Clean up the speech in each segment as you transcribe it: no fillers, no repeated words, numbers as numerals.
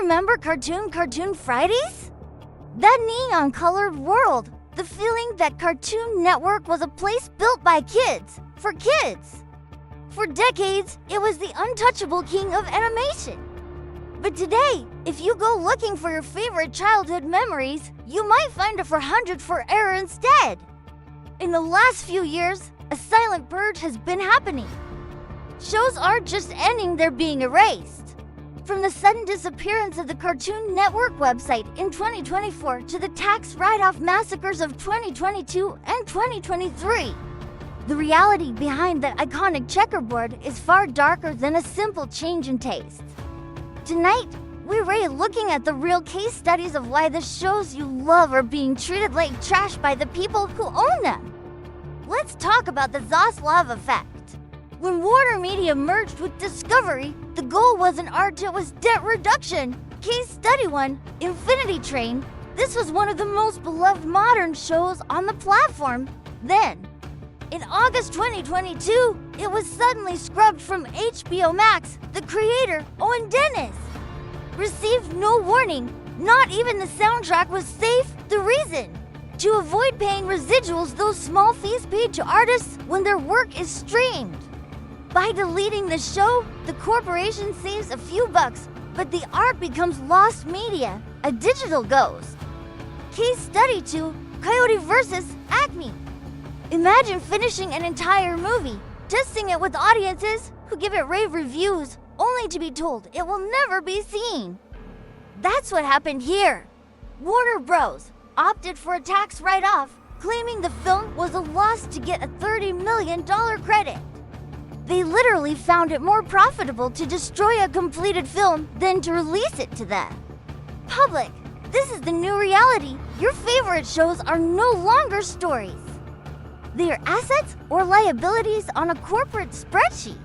remember Cartoon Fridays? That neon-colored world, the feeling that Cartoon Network was a place built by kids, for kids. For decades, it was the untouchable king of animation. But today, if you go looking for your favorite childhood memories, you might find a 400 for error instead. In the last few years, a silent purge has been happening. Shows aren't just ending, they're being erased. From the sudden disappearance of the Cartoon Network website in 2024 to the tax write-off massacres of 2022 and 2023. The reality behind the iconic checkerboard is far darker than a simple change in taste. Tonight, we're looking at the real case studies of why the shows you love are being treated like trash by the people who own them. Let's talk about the Zaslav Effect. When Warner Media merged with Discovery, the goal wasn't art, it was debt reduction. Case Study 1, Infinity Train. This was one of the most beloved modern shows on the platform then. In August 2022, it was suddenly scrubbed from HBO Max. The creator, Owen Dennis, received no warning. Not even the soundtrack was safe. The reason? To avoid paying residuals, those small fees paid to artists when their work is streamed. By deleting the show, the corporation saves a few bucks, but the art becomes lost media, a digital ghost. Case Study 2, Coyote versus Acme. Imagine finishing an entire movie, testing it with audiences who give it rave reviews, only to be told it will never be seen. That's what happened here. Warner Bros. Opted for a tax write-off, claiming the film was a loss to get a $30 million credit. They literally found it more profitable to destroy a completed film than to release it to the public. This is the new reality. Your favorite shows are no longer stories. They are assets or liabilities on a corporate spreadsheet.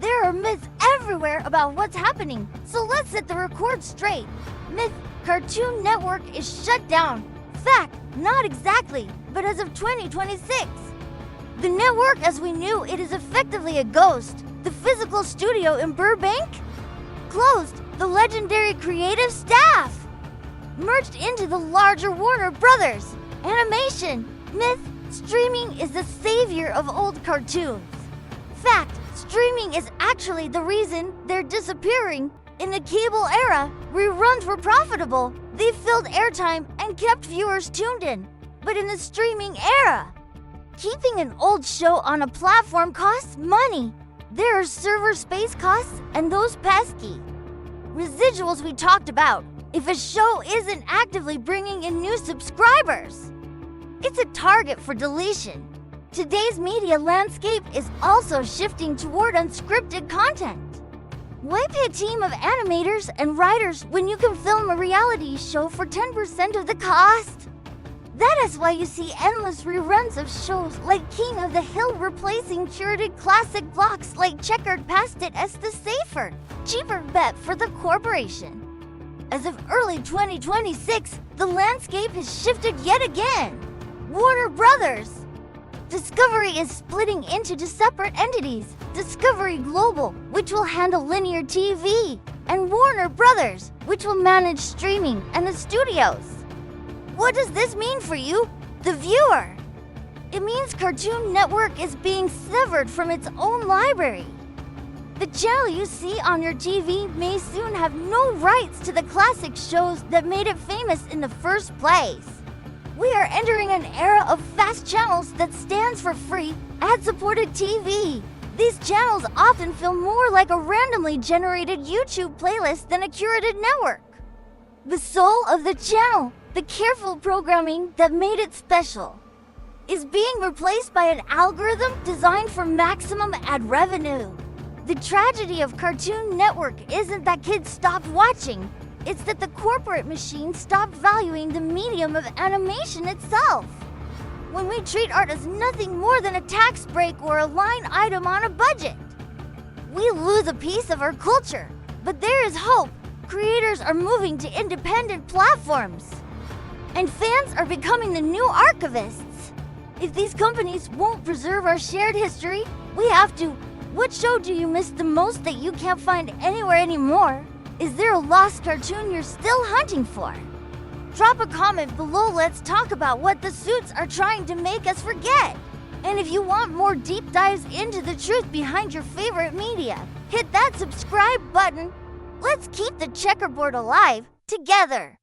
There are myths everywhere about what's happening, so let's set the record straight. Myth: Cartoon Network is shut down. Fact: not exactly, but as of 2026. The network as we knew it is effectively a ghost. The physical studio in Burbank? Closed. The legendary creative staff merged into the larger Warner Brothers. Animation. Myth: streaming is the savior of old cartoons. Fact: streaming is actually the reason they're disappearing. In the cable era, reruns were profitable. They filled airtime and kept viewers tuned in. But in the streaming era, keeping an old show on a platform costs money. There are server space costs and those pesky residuals we talked about. If a show isn't actively bringing in new subscribers, it's a target for deletion. Today's media landscape is also shifting toward unscripted content. Why pay a team of animators and writers when you can film a reality show for 10% of the cost? That is why you see endless reruns of shows like King of the Hill replacing curated classic blocks like Checkered past it as the safer, cheaper bet for the corporation. As of early 2026, the landscape has shifted yet again. Warner Brothers. Discovery is splitting into two separate entities. Discovery Global, which will handle linear TV, and Warner Brothers, which will manage streaming and the studios. What does this mean for you, the viewer? It means Cartoon Network is being severed from its own library. The channel you see on your TV may soon have no rights to the classic shows that made it famous in the first place. We are entering an era of fast channels that stands for free, ad-supported TV. These channels often feel more like a randomly generated YouTube playlist than a curated network. The soul of the channel, the careful programming that made it special, is being replaced by an algorithm designed for maximum ad revenue. The tragedy of Cartoon Network isn't that kids stopped watching. It's that the corporate machine stopped valuing the medium of animation itself. When we treat art as nothing more than a tax break or a line item on a budget, we lose a piece of our culture. But there is hope. Creators are moving to independent platforms, and fans are becoming the new archivists. If these companies won't preserve our shared history, we have to. What show do you miss the most that you can't find anywhere anymore? Is there a lost cartoon you're still hunting for? Drop a comment below. Let's talk about what the suits are trying to make us forget. And if you want more deep dives into the truth behind your favorite media, hit that subscribe button. Let's keep the checkerboard alive together.